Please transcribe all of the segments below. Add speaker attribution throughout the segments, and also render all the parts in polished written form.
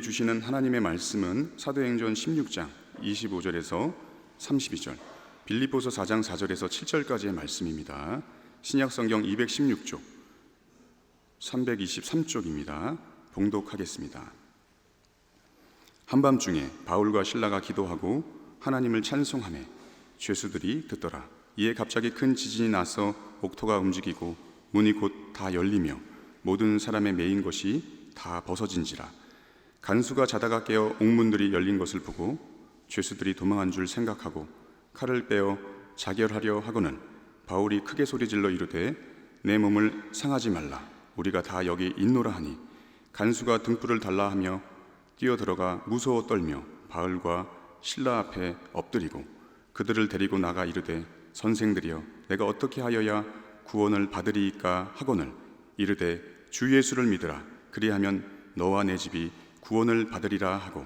Speaker 1: 주시는 하나님의 말씀은 사도행전 16장 25절에서 32절, 빌립보서 4장 4절에서 7절까지의 말씀입니다. 신약성경 216쪽, 323쪽입니다. 봉독하겠습니다. 한밤중에 바울과 실라가 기도하고 하나님을 찬송하매 죄수들이 듣더라. 이에 갑자기 큰 지진이 나서 옥토가 움직이고 문이 곧 다 열리며 모든 사람의 매인 것이 다 벗어진지라. 간수가 자다가 깨어 옥문들이 열린 것을 보고 죄수들이 도망한 줄 생각하고 칼을 빼어 자결하려 하고는 바울이 크게 소리질러 이르되 내 몸을 상하지 말라, 우리가 다 여기 있노라 하니 간수가 등불을 달라 하며 뛰어들어가 무서워 떨며 바울과 실라 앞에 엎드리고 그들을 데리고 나가 이르되 선생들이여, 내가 어떻게 하여야 구원을 받으리이까 하거늘 이르되 주 예수를 믿으라, 그리하면 너와 내 집이 구원을 받으리라 하고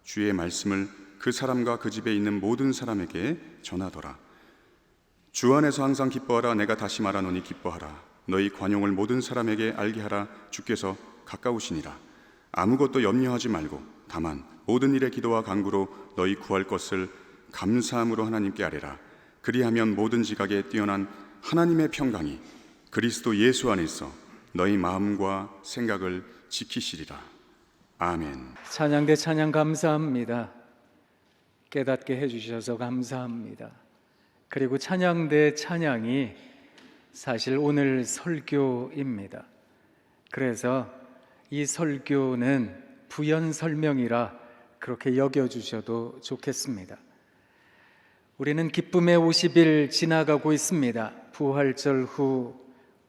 Speaker 1: 주의 말씀을 그 사람과 그 집에 있는 모든 사람에게 전하더라. 주 안에서 항상 기뻐하라. 내가 다시 말하노니 기뻐하라. 너희 관용을 모든 사람에게 알게 하라. 주께서 가까우시니라. 아무것도 염려하지 말고 다만 모든 일에 기도와 간구로 너희 구할 것을 감사함으로 하나님께 아뢰라. 그리하면 모든 지각에 뛰어난 하나님의 평강이 그리스도 예수 안에서 너희 마음과 생각을 지키시리라. 아멘.
Speaker 2: 찬양 대 찬양 감사합니다. 깨닫게 해주셔서 감사합니다. 그리고 찬양 대 찬양이 사실 오늘 설교입니다. 그래서 이 설교는 부연 설명이라 그렇게 여겨주셔도 좋겠습니다. 우리는 기쁨의 50일 지나가고 있습니다. 부활절 후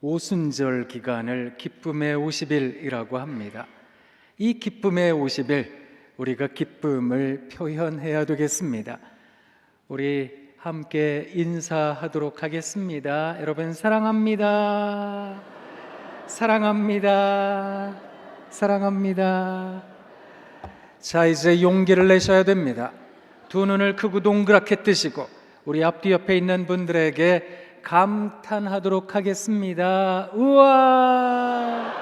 Speaker 2: 오순절 기간을 기쁨의 50일이라고 합니다. 이 기쁨의 50일, 우리가 기쁨을 표현해야 되겠습니다. 우리 함께 인사하도록 하겠습니다. 여러분 사랑합니다. 사랑합니다. 사랑합니다. 자, 이제 용기를 내셔야 됩니다. 두 눈을 크고 동그랗게 뜨시고 우리 앞뒤 옆에 있는 분들에게 감탄하도록 하겠습니다. 우와,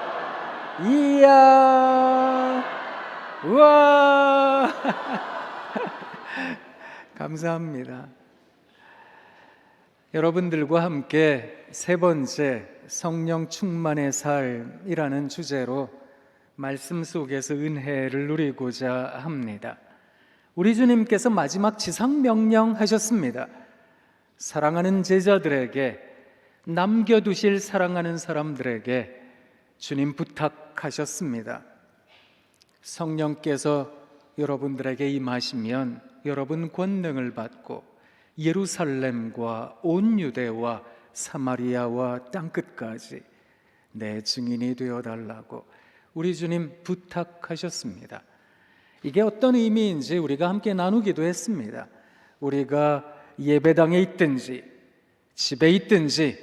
Speaker 2: 이야, 우와. 감사합니다. 여러분들과 함께 세 번째 성령 충만의 삶이라는 주제로 말씀 속에서 은혜를 누리고자 합니다. 우리 주님께서 마지막 지상 명령하셨습니다. 사랑하는 제자들에게, 남겨두실 사랑하는 사람들에게 주님 부탁하셨습니다. 성령께서 여러분들에게 임하시면 여러분 권능을 받고 예루살렘과 온 유대와 사마리아와 땅끝까지 내 증인이 되어달라고 우리 주님 부탁하셨습니다. 이게 어떤 의미인지 우리가 함께 나누기도 했습니다. 우리가 예배당에 있든지 집에 있든지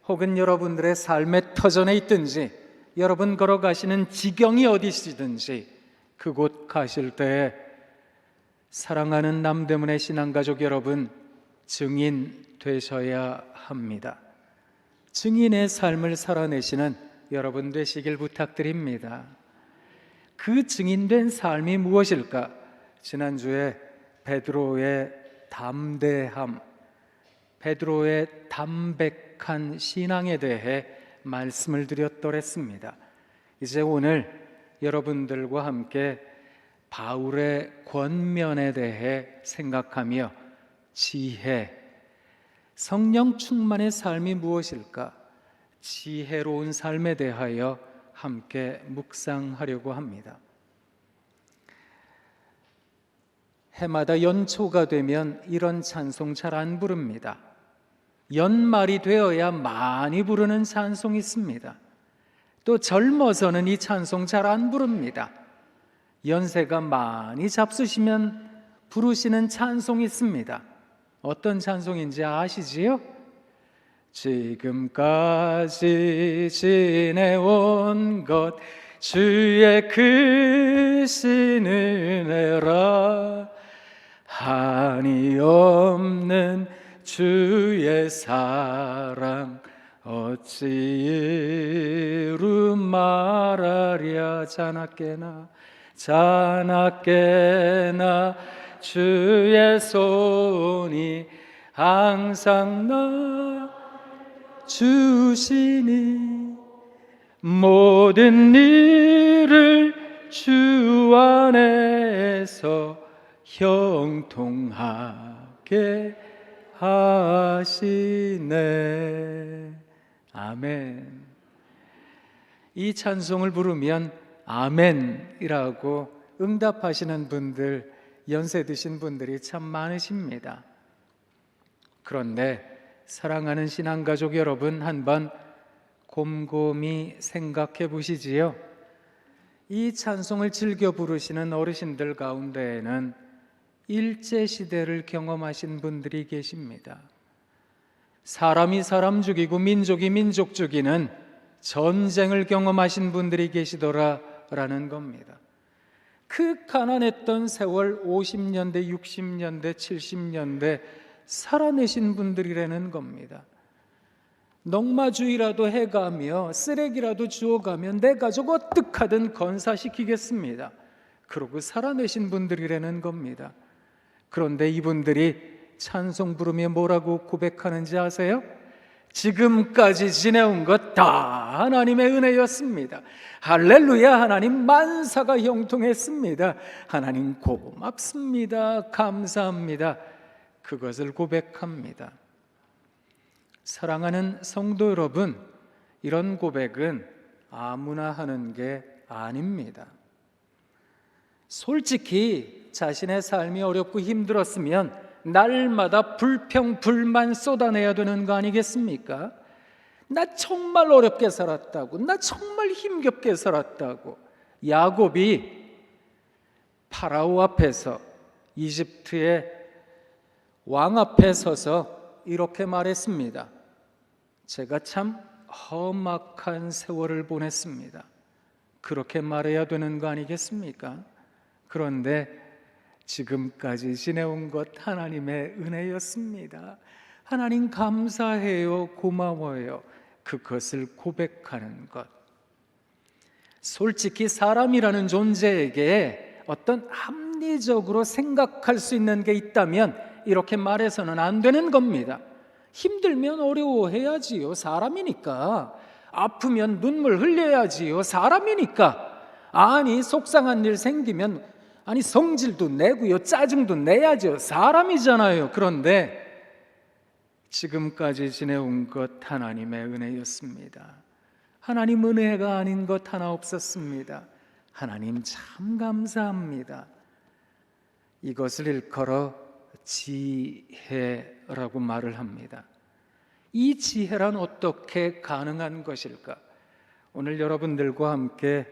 Speaker 2: 혹은 여러분들의 삶의 터전에 있든지 여러분 걸어가시는 지경이 어디시든지 그곳 가실 때 사랑하는 남대문의 신앙가족 여러분, 증인 되셔야 합니다. 증인의 삶을 살아내시는 여러분 되시길 부탁드립니다. 그 증인된 삶이 무엇일까? 지난주에 베드로의 담대함, 베드로의 담백한 신앙에 대해 말씀을 드렸더랬습니다. 이제 오늘 여러분들과 함께 바울의 권면에 대해 생각하며 지혜, 성령 충만의 삶이 무엇일까? 지혜로운 삶에 대하여 함께 묵상하려고 합니다. 해마다 연초가 되면 이런 찬송 잘 안 부릅니다. 연말이 되어야 많이 부르는 찬송이 있습니다. 또 젊어서는 이 찬송 잘 안 부릅니다. 연세가 많이 잡수시면 부르시는 찬송이 있습니다. 어떤 찬송인지 아시지요? 지금까지 지내온 것 주의 크신 은혜라, 한이 없는 주의 사랑 어찌 이루 말하랴. 자나깨나 자나깨나 주의 손이 항상 나 주시니 모든 일을 주 안에서 형통하게 하시네. 아멘. 이 찬송을 부르면 아멘이라고 응답하시는 분들, 연세 드신 분들이 참 많으십니다. 그런데 사랑하는 신앙가족 여러분, 한번 곰곰이 생각해 보시지요. 이 찬송을 즐겨 부르시는 어르신들 가운데에는 일제시대를 경험하신 분들이 계십니다. 사람이 사람 죽이고 민족이 민족 죽이는 전쟁을 경험하신 분들이 계시더라라는 겁니다. 그 가난했던 세월 50년대, 60년대, 70년대 살아내신 분들이라는 겁니다. 농마주의라도 해가며 쓰레기라도 주워가면 내 가족 어떡하든 건사시키겠습니다. 그러고 살아내신 분들이라는 겁니다. 그런데 이분들이 찬송 부르며 뭐라고 고백하는지 아세요? 지금까지 지내온 것 다 하나님의 은혜였습니다. 할렐루야, 하나님 만사가 형통했습니다. 하나님 고맙습니다. 감사합니다. 그것을 고백합니다. 사랑하는 성도 여러분, 이런 고백은 아무나 하는 게 아닙니다. 솔직히 자신의 삶이 어렵고 힘들었으면 날마다 불평, 불만 쏟아내야 되는 거 아니겠습니까? 나 정말 어렵게 살았다고, 나 정말 힘겹게 살았다고. 야곱이 파라오 앞에서, 이집트의 왕 앞에 서서 이렇게 말했습니다. 제가 참 험악한 세월을 보냈습니다. 그렇게 말해야 되는 거 아니겠습니까? 그런데 지금까지 지내온 것 하나님의 은혜였습니다. 하나님 감사해요, 고마워요. 그것을 고백하는 것. 솔직히 사람이라는 존재에게 어떤 합리적으로 생각할 수 있는 게 있다면 이렇게 말해서는 안 되는 겁니다. 힘들면 어려워해야지요, 사람이니까. 아프면 눈물 흘려야지요, 사람이니까. 아니, 속상한 일 생기면 성질도 내고요, 짜증도 내야죠, 사람이잖아요. 그런데 지금까지 지내온 것 하나님의 은혜였습니다. 하나님 은혜가 아닌 것 하나 없었습니다. 하나님 참 감사합니다. 이것을 일컬어 지혜라고 말을 합니다. 이 지혜란 어떻게 가능한 것일까? 오늘 여러분들과 함께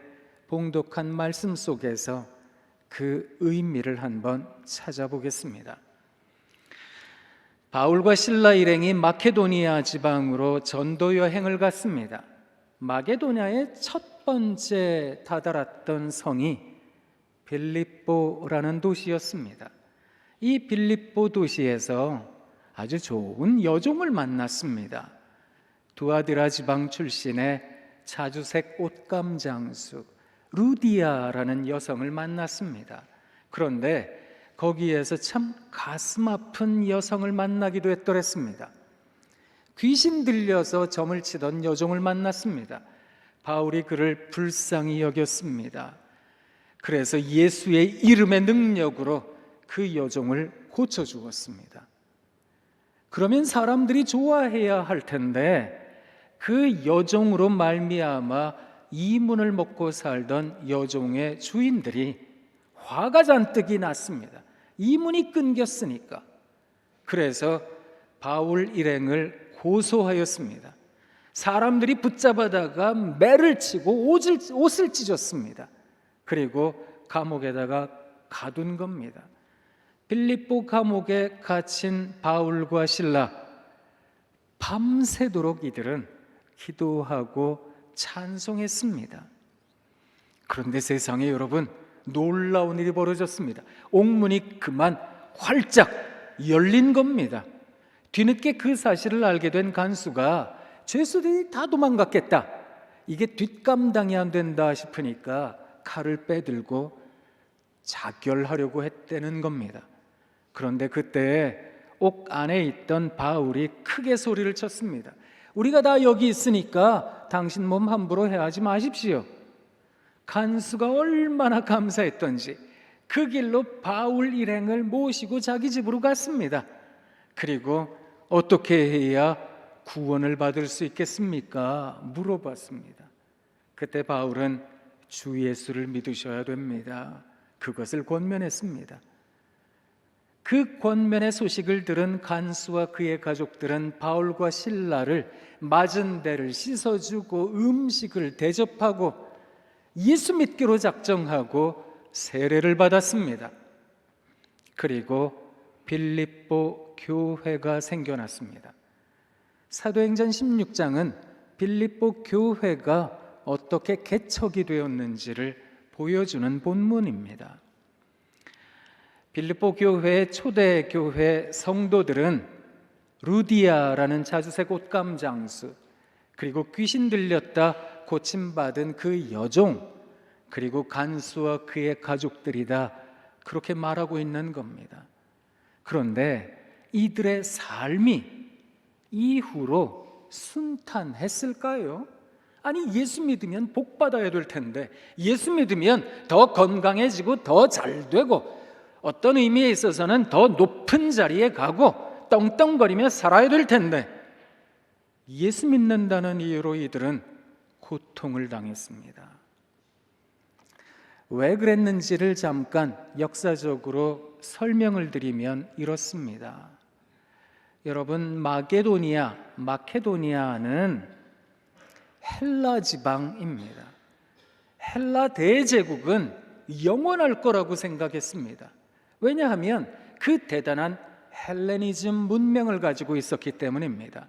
Speaker 2: 봉독한 말씀 속에서 그 의미를 한번 찾아보겠습니다. 바울과 실라 일행이 마케도니아 지방으로 전도 여행을 갔습니다. 마게도냐의 첫 번째 다다랐던 성이 빌립보라는 도시였습니다. 이 빌립보 도시에서 아주 좋은 여종을 만났습니다. 두아디라 지방 출신의 자주색 옷감 장수 루디아라는 여성을 만났습니다. 그런데 거기에서 참 가슴 아픈 여성을 만나기도 했더랬습니다. 귀신 들려서 점을 치던 여종을 만났습니다. 바울이 그를 불쌍히 여겼습니다. 그래서 예수의 이름의 능력으로 그 여종을 고쳐주었습니다. 그러면 사람들이 좋아해야 할 텐데 그 여종으로 말미암아 이문을 먹고 살던 여종의 주인들이 화가 잔뜩이 났습니다. 이문이 끊겼으니까. 그래서 바울 일행을 고소하였습니다. 사람들이 붙잡아다가 매를 치고 옷을 찢었습니다. 그리고 감옥에다가 가둔 겁니다. 빌립보 감옥에 갇힌 바울과 실라, 밤새도록 이들은 기도하고 찬송했습니다. 그런데 세상에 여러분, 놀라운 일이 벌어졌습니다. 옥문이 그만 활짝 열린 겁니다. 뒤늦게 그 사실을 알게 된 간수가 죄수들이 다 도망갔겠다, 이게 뒷감당이 안 된다 싶으니까 칼을 빼들고 자결하려고 했다는 겁니다. 그런데 그때 옥 안에 있던 바울이 크게 소리를 쳤습니다. 우리가 다 여기 있으니까 당신 몸 함부로 해하지 마십시오. 간수가 얼마나 감사했던지 그 길로 바울 일행을 모시고 자기 집으로 갔습니다. 그리고 어떻게 해야 구원을 받을 수 있겠습니까? 물어봤습니다. 그때 바울은 주 예수를 믿으셔야 됩니다. 그것을 권면했습니다. 그 권면의 소식을 들은 간수와 그의 가족들은 바울과 실라를 맞은 데를 씻어주고 음식을 대접하고 예수 믿기로 작정하고 세례를 받았습니다. 그리고 빌립보 교회가 생겨났습니다. 사도행전 16장은 빌립보 교회가 어떻게 개척이 되었는지를 보여주는 본문입니다. 빌립보 교회의 초대 교회 성도들은 루디아라는 자주색 옷감 장수, 그리고 귀신 들렸다 고침받은 그 여종, 그리고 간수와 그의 가족들이다, 그렇게 말하고 있는 겁니다. 그런데 이들의 삶이 이후로 순탄했을까요? 아니, 예수 믿으면 복 받아야 될 텐데, 예수 믿으면 더 건강해지고 더 잘 되고, 어떤 의미에 있어서는 더 높은 자리에 가고 떵떵거리며 살아야 될 텐데, 예수 믿는다는 이유로 이들은 고통을 당했습니다. 왜 그랬는지를 잠깐 역사적으로 설명을 드리면 이렇습니다. 여러분, 마케도니아는 헬라 지방입니다. 헬라 대제국은 영원할 거라고 생각했습니다. 왜냐하면 그 대단한 헬레니즘 문명을 가지고 있었기 때문입니다.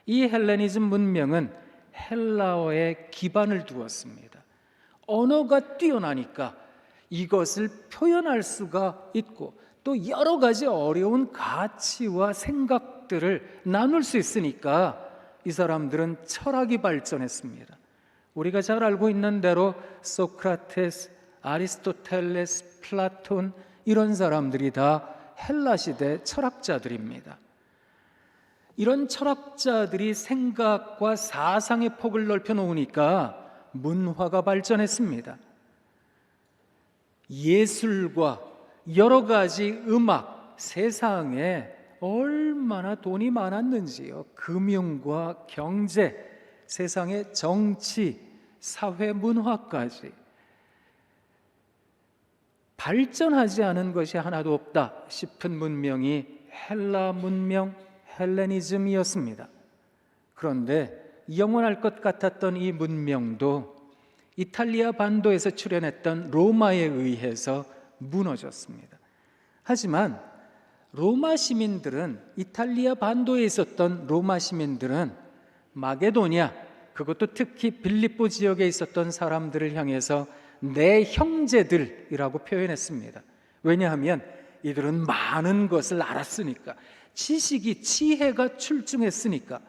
Speaker 2: 이 헬레니즘 문명은 헬라어에 기반을 두었습니다. 언어가 뛰어나니까 이것을 표현할 수가 있고 또 여러 가지 어려운 가치와 생각들을 나눌 수 있으니까 이 사람들은 철학이 발전했습니다. 우리가 잘 알고 있는 대로 소크라테스, 아리스토텔레스, 플라톤, 이런 사람들이 다 헬라 시대 철학자들입니다. 이런 철학자들이 생각과 사상의 폭을 넓혀 놓으니까 문화가 발전했습니다. 예술과 여러 가지 음악, 세상에 얼마나 돈이 많았는지요. 금융과 경제, 세상의 정치, 사회, 문화까지 발전하지 않은 것이 하나도 없다 싶은 문명이 헬라 문명, 헬레니즘이었습니다. 그런데 영원할 것 같았던 이 문명도 이탈리아 반도에서 출현했던 로마에 의해서 무너졌습니다. 하지만 로마 시민들은, 이탈리아 반도에 있었던 로마 시민들은 마게도니아, 그것도 특히 빌립보 지역에 있었던 사람들을 향해서 내 형제들이라고 표현했습니다. 왜냐하면 이들은 많은 것을 알았으니까, 지식이, 지혜가 출중했으니까.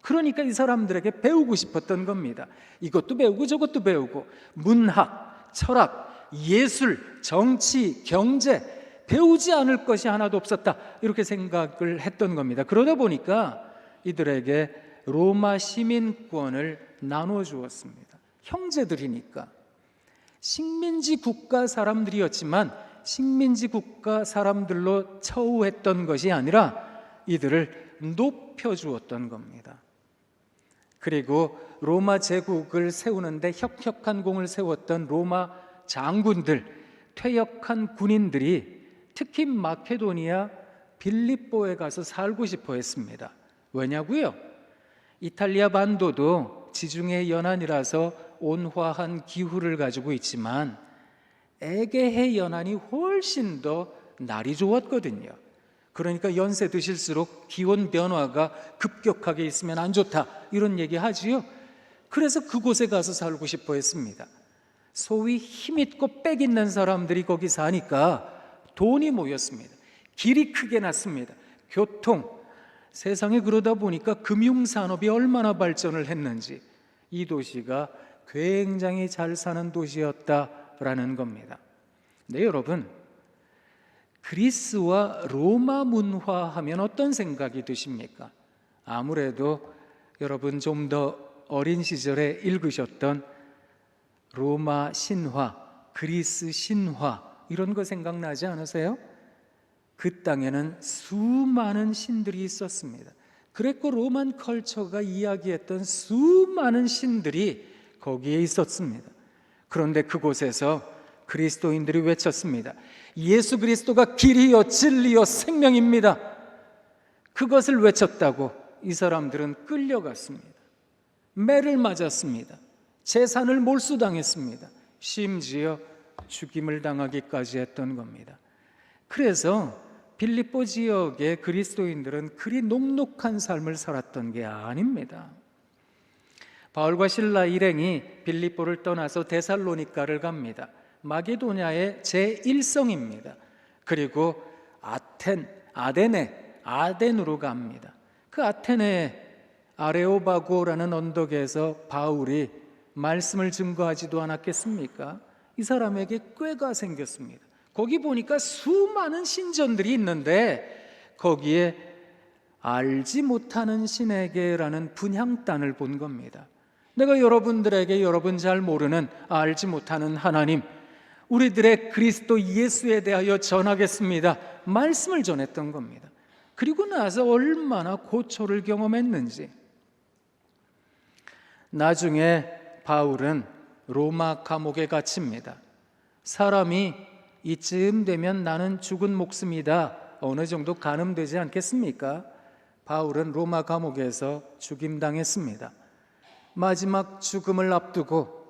Speaker 2: 그러니까 이 사람들에게 배우고 싶었던 겁니다. 이것도 배우고 저것도 배우고, 문학, 철학, 예술, 정치, 경제, 배우지 않을 것이 하나도 없었다, 이렇게 생각을 했던 겁니다. 그러다 보니까 이들에게 로마 시민권을 나눠 주었습니다. 형제들이니까. 식민지 국가 사람들이었지만 식민지 국가 사람들로 처우했던 것이 아니라 이들을 높여주었던 겁니다. 그리고 로마 제국을 세우는데 혁혁한 공을 세웠던 로마 장군들, 퇴역한 군인들이 특히 마케도니아 빌립보에 가서 살고 싶어 했습니다. 왜냐고요? 이탈리아 반도도 지중해 연안이라서 온화한 기후를 가지고 있지만 에게해 연안이 훨씬 더 날이 좋았거든요. 그러니까 연세 드실수록 기온 변화가 급격하게 있으면 안 좋다, 이런 얘기 하지요. 그래서 그곳에 가서 살고 싶어 했습니다. 소위 힘있고 빽 있는 사람들이 거기 사니까 돈이 모였습니다. 길이 크게 났습니다. 교통, 세상에 그러다 보니까 금융산업이 얼마나 발전을 했는지, 이 도시가 굉장히 잘 사는 도시였다라는 겁니다. 네, 여러분, 그리스와 로마 문화 하면 어떤 생각이 드십니까? 아무래도 여러분 좀 더 어린 시절에 읽으셨던 로마 신화, 그리스 신화 이런 거 생각나지 않으세요? 그 땅에는 수많은 신들이 있었습니다. 그레코 로만 컬처가 이야기했던 수많은 신들이 거기에 있었습니다. 그런데 그곳에서 그리스도인들이 외쳤습니다. 예수 그리스도가 길이요 진리요 생명입니다. 그것을 외쳤다고 이 사람들은 끌려갔습니다. 매를 맞았습니다. 재산을 몰수당했습니다. 심지어 죽임을 당하기까지 했던 겁니다. 그래서 빌립보 지역의 그리스도인들은 그리 녹록한 삶을 살았던 게 아닙니다. 바울과 실라 일행이 빌립보를 떠나서 데살로니가를 갑니다. 마게도냐의 제1성입니다. 그리고 아덴으로 갑니다. 그 아테네 아레오바고라는 언덕에서 바울이 말씀을 증거하지도 않았겠습니까? 이 사람에게 꾀가 생겼습니다. 거기 보니까 수많은 신전들이 있는데 거기에 알지 못하는 신에게라는 분향단을 본 겁니다. 내가 여러분들에게 여러분 잘 모르는 알지 못하는 하나님, 우리들의 그리스도 예수에 대하여 전하겠습니다. 말씀을 전했던 겁니다. 그리고 나서 얼마나 고초를 경험했는지. 나중에 바울은 로마 감옥에 갇힙니다. 사람이 이쯤 되면 나는 죽은 목숨이다 어느 정도 가늠되지 않겠습니까? 바울은 로마 감옥에서 죽임당했습니다. 마지막 죽음을 앞두고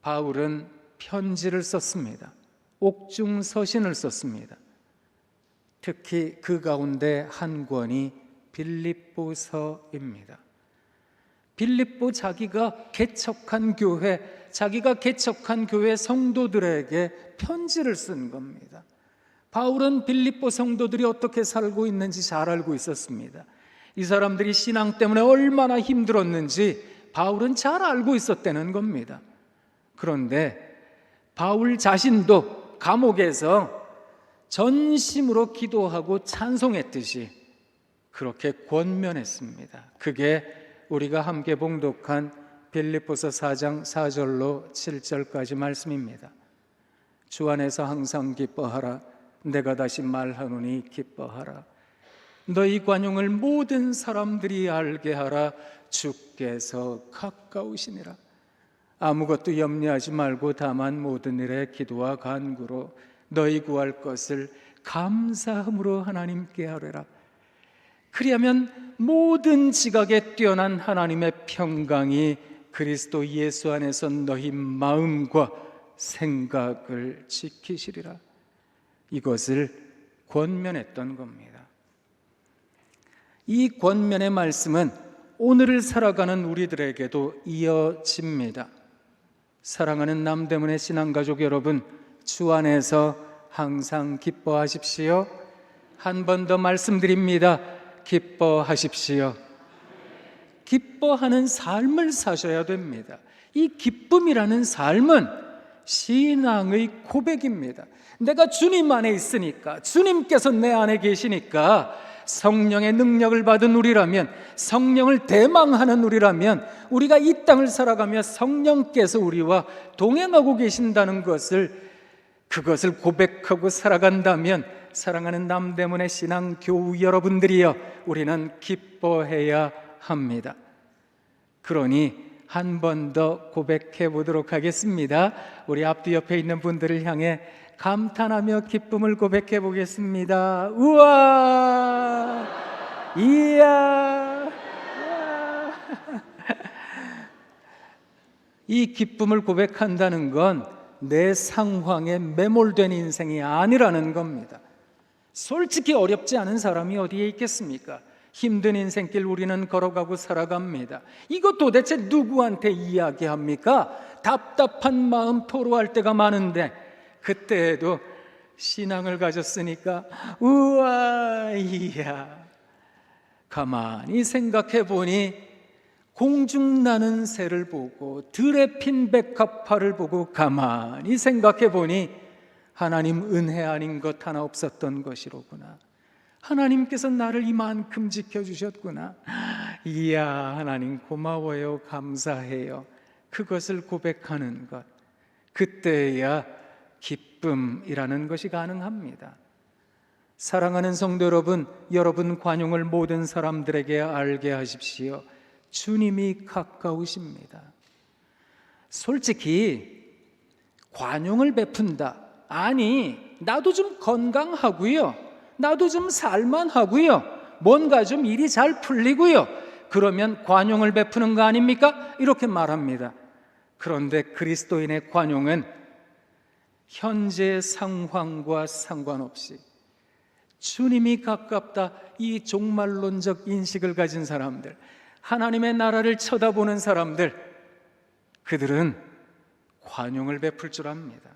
Speaker 2: 바울은 편지를 썼습니다. 옥중서신을 썼습니다. 특히 그 가운데 한 권이 빌립보서입니다. 빌립보 자기가 개척한 교회, 자기가 개척한 교회 성도들에게 편지를 쓴 겁니다. 바울은 빌립보 성도들이 어떻게 살고 있는지 잘 알고 있었습니다. 이 사람들이 신앙 때문에 얼마나 힘들었는지 바울은 잘 알고 있었다는 겁니다. 그런데 바울 자신도 감옥에서 전심으로 기도하고 찬송했듯이 그렇게 권면했습니다. 그게 우리가 함께 봉독한 빌립보서 4장 4절로 7절까지 말씀입니다. 주 안에서 항상 기뻐하라. 내가 다시 말하노니 기뻐하라. 너희 관용을 모든 사람들이 알게 하라. 주께서 가까우시니라. 아무것도 염려하지 말고 다만 모든 일에 기도와 간구로 너희 구할 것을 감사함으로 하나님께 하뢰라. 그리하면 모든 지각에 뛰어난 하나님의 평강이 그리스도 예수 안에서 너희 마음과 생각을 지키시리라. 이것을 권면했던 겁니다. 이 권면의 말씀은 오늘을 살아가는 우리들에게도 이어집니다. 사랑하는 남대문의 신앙가족 여러분, 주 안에서 항상 기뻐하십시오. 한 번 더 말씀드립니다. 기뻐하십시오. 기뻐하는 삶을 사셔야 됩니다. 이 기쁨이라는 삶은 신앙의 고백입니다. 내가 주님 안에 있으니까, 주님께서 내 안에 계시니까, 성령의 능력을 받은 우리라면, 성령을 대망하는 우리라면, 우리가 이 땅을 살아가며 성령께서 우리와 동행하고 계신다는 그것을 고백하고 살아간다면, 사랑하는 남대문의 신앙 교우 여러분들이여, 우리는 기뻐해야 합니다. 그러니 한 번 더 고백해 보도록 하겠습니다. 우리 앞뒤 옆에 있는 분들을 향해 감탄하며 기쁨을 고백해 보겠습니다. 우와! 이야! 이 기쁨을 고백한다는 건 내 상황에 매몰된 인생이 아니라는 겁니다. 솔직히 어렵지 않은 사람이 어디에 있겠습니까? 힘든 인생길 우리는 걸어가고 살아갑니다. 이거 도대체 누구한테 이야기합니까? 답답한 마음 토로할 때가 많은데 그때에도 신앙을 가졌으니까 우와 이야. 가만히 생각해 보니 공중나는 새를 보고 들에 핀 백합화를 보고 가만히 생각해 보니 하나님 은혜 아닌 것 하나 없었던 것이로구나. 하나님께서 나를 이만큼 지켜주셨구나. 이야, 하나님 고마워요, 감사해요. 그것을 고백하는 것, 그때야 기쁨이라는 것이 가능합니다. 사랑하는 성도 여러분, 여러분 관용을 모든 사람들에게 알게 하십시오. 주님이 가까우십니다. 솔직히 관용을 베푼다, 아니 나도 좀 건강하고요, 나도 좀 살만하고요, 뭔가 좀 일이 잘 풀리고요, 그러면 관용을 베푸는 거 아닙니까? 이렇게 말합니다. 그런데 그리스도인의 관용은 현재 상황과 상관없이 주님이 가깝다, 이 종말론적 인식을 가진 사람들, 하나님의 나라를 쳐다보는 사람들, 그들은 관용을 베풀 줄 압니다.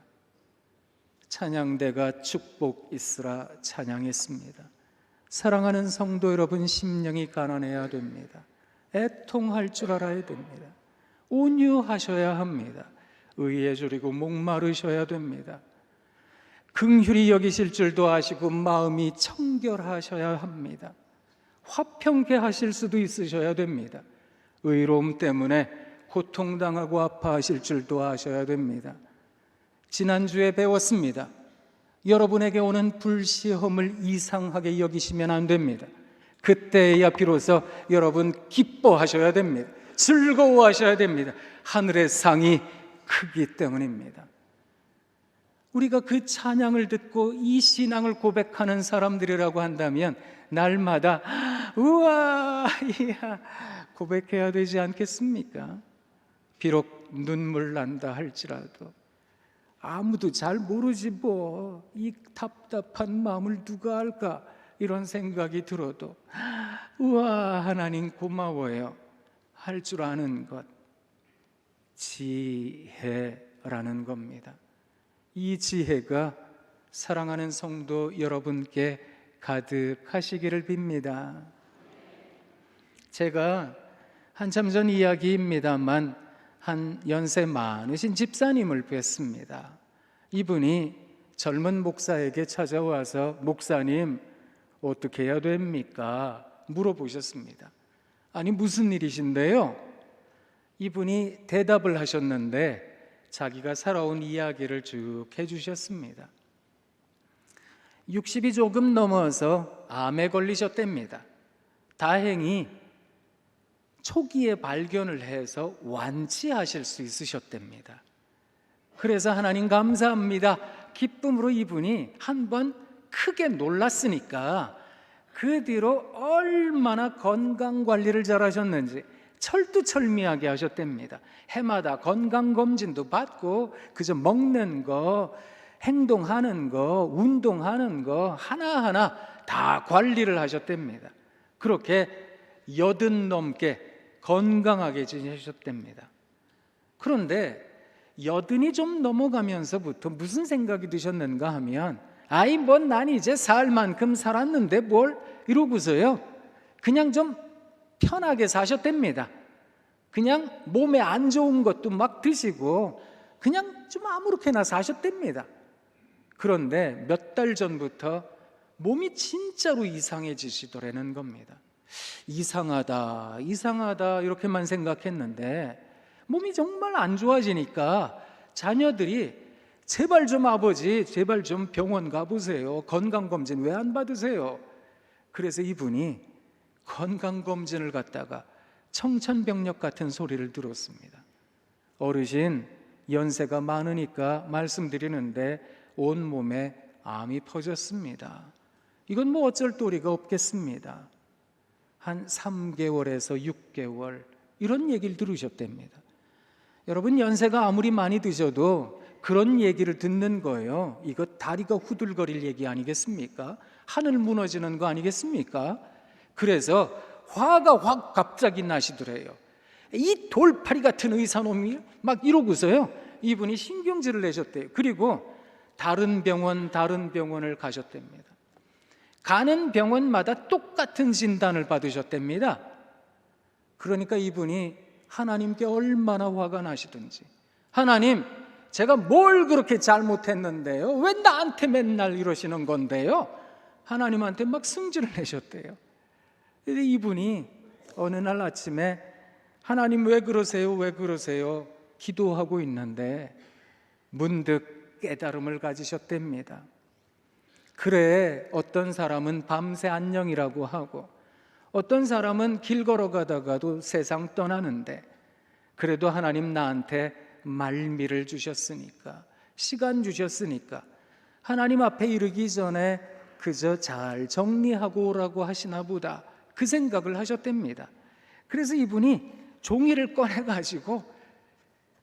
Speaker 2: 찬양대가 축복 있으라 찬양했습니다. 사랑하는 성도 여러분, 심령이 가난해야 됩니다. 애통할 줄 알아야 됩니다. 온유하셔야 합니다. 의에 줄이고 목마르셔야 됩니다. 긍휼히 여기실 줄도 아시고 마음이 청결하셔야 합니다. 화평케 하실 수도 있으셔야 됩니다. 의로움 때문에 고통당하고 아파하실 줄도 아셔야 됩니다. 지난주에 배웠습니다. 여러분에게 오는 불시험을 이상하게 여기시면 안 됩니다. 그때야 비로소 여러분 기뻐하셔야 됩니다. 즐거워하셔야 됩니다. 하늘의 상이 크기 때문입니다. 우리가 그 찬양을 듣고 이 신앙을 고백하는 사람들이라고 한다면 날마다 우와, 이야, 고백해야 되지 않겠습니까? 비록 눈물 난다 할지라도 아무도 잘 모르지 뭐, 이 답답한 마음을 누가 알까, 이런 생각이 들어도 우와, 하나님 고마워요 할 줄 아는 것, 지혜라는 겁니다. 이 지혜가 사랑하는 성도 여러분께 가득하시기를 빕니다. 제가 한참 전 이야기입니다만 한 연세 많으신 집사님을 뵀습니다. 이분이 젊은 목사에게 찾아와서 목사님 어떻게 해야 됩니까? 물어보셨습니다. 아니 무슨 일이신데요? 이분이 대답을 하셨는데 자기가 살아온 이야기를 쭉 해주셨습니다. 60이 조금 넘어서 암에 걸리셨답니다. 다행히 초기에 발견을 해서 완치하실 수 있으셨답니다. 그래서 하나님 감사합니다, 기쁨으로 이분이 한번 크게 놀랐으니까 그 뒤로 얼마나 건강관리를 잘하셨는지 철두철미하게 하셨답니다. 해마다 건강검진도 받고 그저 먹는 거, 행동하는 거, 운동하는 거 하나하나 다 관리를 하셨답니다. 그렇게 80 넘게 건강하게 지내셨답니다. 그런데 80이 좀 넘어가면서부터 무슨 생각이 드셨는가 하면 아이 뭐 난 이제 살 만큼 살았는데 뭘, 이러고서요 그냥 좀 편하게 사셨답니다. 그냥 몸에 안 좋은 것도 막 드시고 그냥 좀 아무렇게나 사셨답니다. 그런데 몇 달 전부터 몸이 진짜로 이상해지시더라는 겁니다. 이상하다 이렇게만 생각했는데 몸이 정말 안 좋아지니까 자녀들이 제발 좀 아버지, 제발 좀 병원 가보세요. 건강검진 왜 안 받으세요? 그래서 이분이 건강검진을 갖다가 청천벽력 같은 소리를 들었습니다. 어르신 연세가 많으니까 말씀드리는데 온몸에 암이 퍼졌습니다. 이건 뭐 어쩔 도리가 없겠습니다. 한 3개월에서 6개월 이런 얘기를 들으셨답니다. 여러분 연세가 아무리 많이 드셔도 그런 얘기를 듣는 거예요. 이거 다리가 후들거릴 얘기 아니겠습니까? 하늘 무너지는 거 아니겠습니까? 그래서 화가 확 갑자기 나시더래요. 이 돌파리 같은 의사놈이 막 이러고서요 이분이 신경질을 내셨대요. 그리고 다른 병원을 가셨답니다. 가는 병원마다 똑같은 진단을 받으셨답니다. 그러니까 이분이 하나님께 얼마나 화가 나시든지, 하나님 제가 뭘 그렇게 잘못했는데요? 왜 나한테 맨날 이러시는 건데요? 하나님한테 막 승질을 내셨대요. 근데 이분이 어느 날 아침에 하나님 왜 그러세요? 왜 그러세요? 기도하고 있는데 문득 깨달음을 가지셨답니다. 그래, 어떤 사람은 밤새 안녕이라고 하고 어떤 사람은 길 걸어가다가도 세상 떠나는데 그래도 하나님 나한테 말미를 주셨으니까, 시간 주셨으니까 하나님 앞에 이르기 전에 그저 잘 정리하고 오라고 하시나 보다, 그 생각을 하셨답니다. 그래서 이분이 종이를 꺼내가지고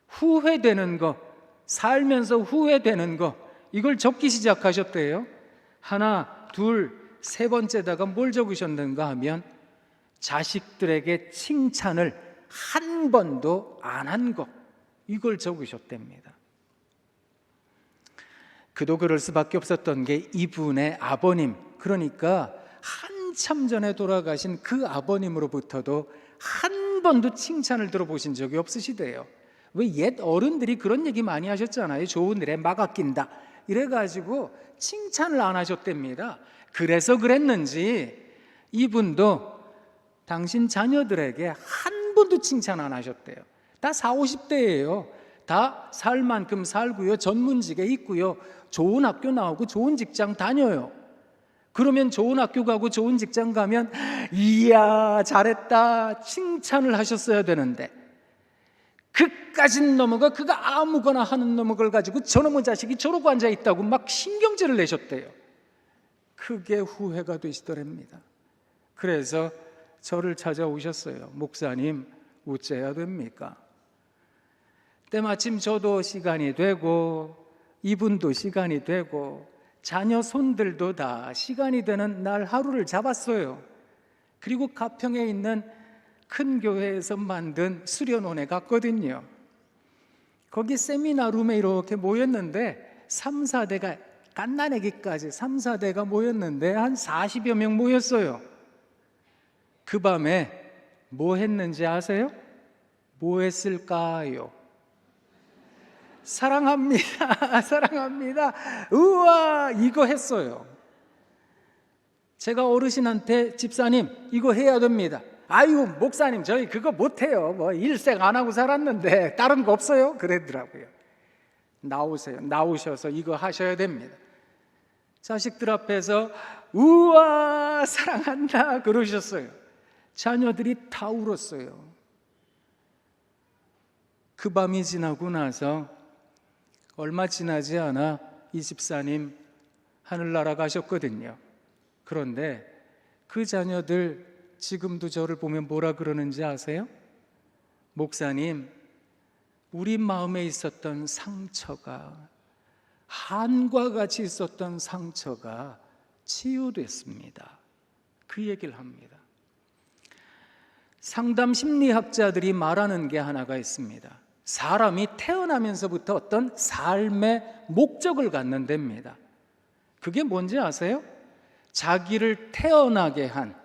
Speaker 2: 후회되는 거, 살면서 후회되는 거, 이걸 적기 시작하셨대요. 하나, 둘, 세 번째다가 뭘 적으셨는가 하면 자식들에게 칭찬을 한 번도 안 한 거, 이걸 적으셨답니다. 그도 그럴 수밖에 없었던 게 이분의 아버님, 그러니까 한참 전에 돌아가신 그 아버님으로부터도 한 번도 칭찬을 들어보신 적이 없으시대요. 왜 옛 어른들이 그런 얘기 많이 하셨잖아요. 좋은 일에 막 아낀다 이래가지고 칭찬을 안 하셨답니다. 그래서 그랬는지 이분도 당신 자녀들에게 한 번도 칭찬 안 하셨대요. 다 40, 50대예요. 다 살 만큼 살고요, 전문직에 있고요, 좋은 학교 나오고 좋은 직장 다녀요. 그러면 좋은 학교 가고 좋은 직장 가면 이야 잘했다 칭찬을 하셨어야 되는데 그까진 넘어가 그가 아무거나 하는 놈을 가지고 저놈의 자식이 저러고 앉아있다고 막 신경질을 내셨대요. 크게 후회가 되시더랍니다. 그래서 저를 찾아오셨어요. 목사님, 어째야 됩니까? 때마침 저도 시간이 되고 이분도 시간이 되고 자녀 손들도 다 시간이 되는 날 하루를 잡았어요. 그리고 가평에 있는 큰 교회에서 만든 수련원에 갔거든요. 거기 세미나룸에 이렇게 모였는데 3, 4대가 갓난아기까지 3, 4대가 모였는데 한 40여 명 모였어요. 그 밤에 뭐 했는지 아세요? 뭐 했을까요? 사랑합니다, 사랑합니다, 우와 이거 했어요. 제가 어르신한테 집사님 이거 해야 됩니다. 아유 목사님 저희 그거 못해요. 뭐 일생 안 하고 살았는데 다른 거 없어요? 그러더라고요. 나오세요. 나오셔서 이거 하셔야 됩니다. 자식들 앞에서 우와 사랑한다 그러셨어요. 자녀들이 다 울었어요. 그 밤이 지나고 나서 얼마 지나지 않아 이 집사님 하늘나라 가셨거든요. 그런데 그 자녀들 지금도 저를 보면 뭐라 그러는지 아세요? 목사님, 우리 마음에 있었던 상처가, 한과 같이 있었던 상처가 치유됐습니다. 그 얘기를 합니다. 상담 심리학자들이 말하는 게 하나가 있습니다. 사람이 태어나면서부터 어떤 삶의 목적을 갖는답니다. 그게 뭔지 아세요? 자기를 태어나게 한,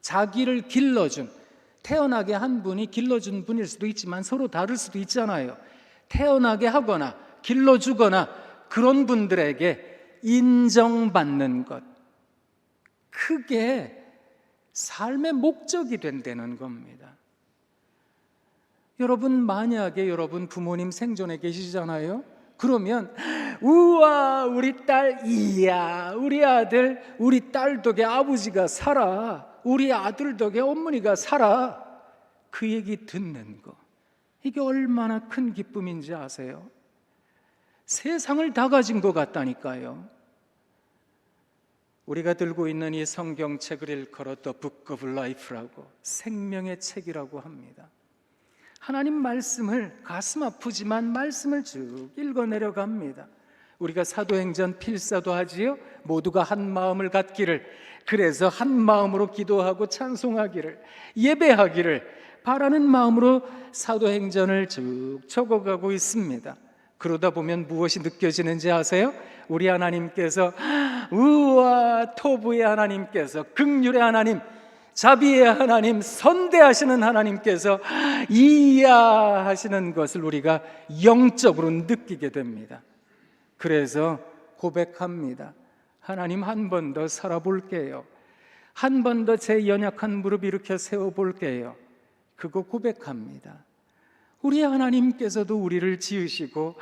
Speaker 2: 자기를 길러준, 태어나게 한 분이 길러준 분일 수도 있지만 서로 다를 수도 있잖아요. 태어나게 하거나 길러주거나 그런 분들에게 인정받는 것, 그게 삶의 목적이 된다는 겁니다. 여러분 만약에 여러분 부모님 생존에 계시잖아요. 그러면 우와 우리 딸, 이야 우리 아들 우리 딸 덕에 아버지가 살아, 우리 아들 덕에 어머니가 살아, 그 얘기 듣는 거, 이게 얼마나 큰 기쁨인지 아세요? 세상을 다 가진 것 같다니까요. 우리가 들고 있는 이 성경책을 일컬어 The Book of Life라고, 생명의 책이라고 합니다. 하나님 말씀을 가슴 아프지만 말씀을 쭉 읽어내려갑니다. 우리가 사도행전 필사도 하지요. 모두가 한 마음을 갖기를, 그래서 한 마음으로 기도하고 찬송하기를, 예배하기를 바라는 마음으로 사도행전을 쭉 적어가고 있습니다. 그러다 보면 무엇이 느껴지는지 아세요? 우리 하나님께서, 우와 토부의 하나님께서, 긍휼의 하나님, 자비의 하나님, 선대하시는 하나님께서 이야 하시는 것을 우리가 영적으로 느끼게 됩니다. 그래서 고백합니다. 하나님, 한 번 더 살아볼게요. 한 번 더 제 연약한 무릎 일으켜 세워볼게요. 그거 고백합니다. 우리 하나님께서도 우리를 지으시고,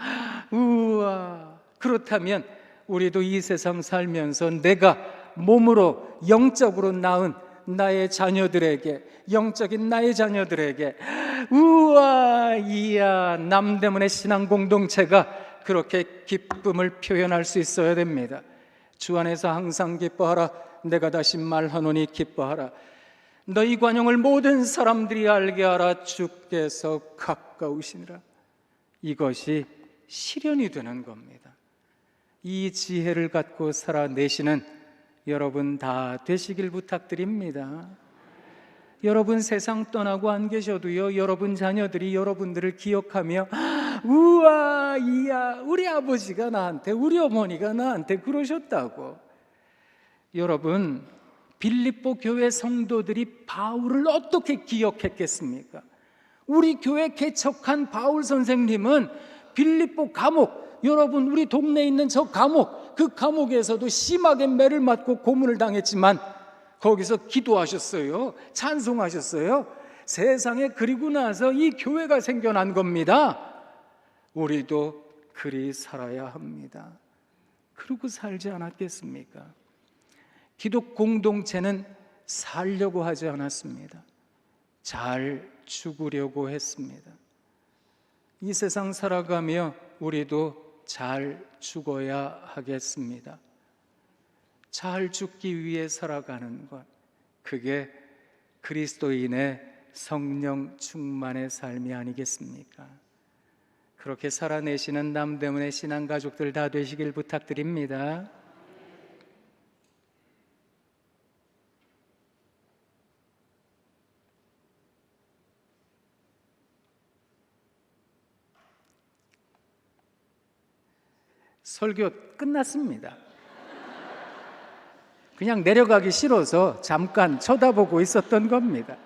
Speaker 2: 우와, 그렇다면 우리도 이 세상 살면서 내가 몸으로 영적으로 낳은 나의 자녀들에게, 영적인 나의 자녀들에게 우와 이야 남대문의 신앙 공동체가 그렇게 기쁨을 표현할 수 있어야 됩니다. 주 안에서 항상 기뻐하라. 내가 다시 말하노니 기뻐하라. 너희 관용을 모든 사람들이 알게 하라. 주께서 가까우시니라. 이것이 실현이 되는 겁니다. 이 지혜를 갖고 살아내시는 여러분 다 되시길 부탁드립니다. 여러분 세상 떠나고 안 계셔도요, 여러분 자녀들이 여러분들을 기억하며 우와 이야 우리 아버지가 나한테, 우리 어머니가 나한테 그러셨다고. 여러분, 빌립보 교회 성도들이 바울을 어떻게 기억했겠습니까? 우리 교회 개척한 바울 선생님은 빌립보 감옥, 여러분 우리 동네에 있는 저 감옥, 그 감옥에서도 심하게 매를 맞고 고문을 당했지만 거기서 기도하셨어요. 찬송하셨어요. 세상에 그리고 나서 이 교회가 생겨난 겁니다. 우리도 그리 살아야 합니다. 그러고 살지 않았겠습니까? 기독 공동체는 살려고 하지 않았습니다. 잘 죽으려고 했습니다. 이 세상 살아가며 우리도 잘 죽어야 하겠습니다. 잘 죽기 위해 살아가는 것, 그게 그리스도인의 성령 충만의 삶이 아니겠습니까? 그렇게 살아내시는 남대문의 신앙가족들 다 되시길 부탁드립니다. 설교 끝났습니다. 그냥 내려가기 싫어서 잠깐 쳐다보고 있었던 겁니다.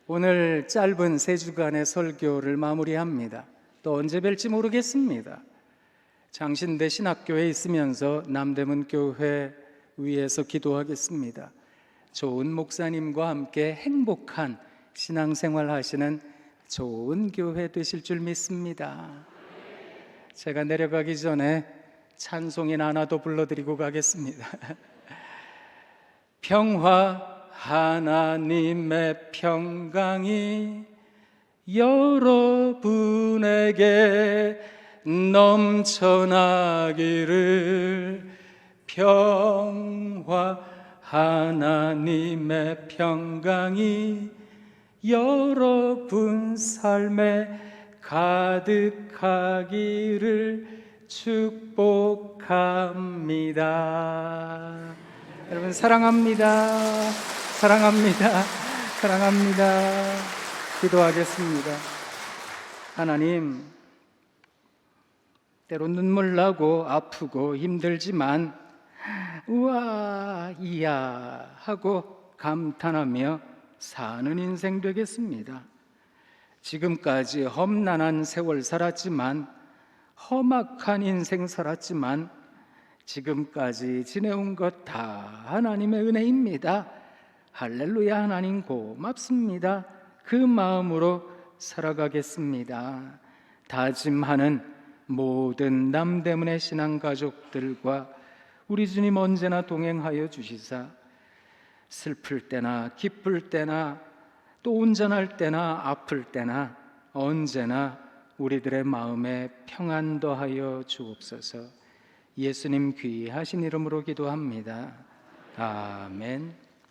Speaker 2: 오늘 짧은 3주간의 설교를 마무리합니다. 또 언제 뵐지 모르겠습니다. 장신대 신학교에 있으면서 남대문 교회 위에서 기도하겠습니다. 좋은 목사님과 함께 행복한 신앙생활 하시는 좋은 교회 되실 줄 믿습니다. 제가 내려가기 전에 찬송인 하나 더 불러드리고 가겠습니다. 평화 하나님의 평강이 여러분에게 넘쳐나기를. 평화 하나님의 평강이 여러분 삶에 가득하기를 축복합니다. 여러분 사랑합니다. 사랑합니다. 사랑합니다. 기도하겠습니다. 하나님, 때로 눈물 나고 아프고 힘들지만 우와 이야 하고 감탄하며 사는 인생 되겠습니다. 지금까지 험난한 세월 살았지만, 험악한 인생 살았지만 지금까지 지내온 것 다 하나님의 은혜입니다. 할렐루야. 하나님 고맙습니다. 그 마음으로 살아가겠습니다. 다짐하는 모든 남대문의 신앙가족들과 우리 주님 언제나 동행하여 주시사 슬플 때나 기쁠 때나 또 온전할 때나 아플 때나 언제나 우리들의 마음에 평안 더하여 주옵소서. 예수님 귀하신 이름으로 기도합니다. 아멘.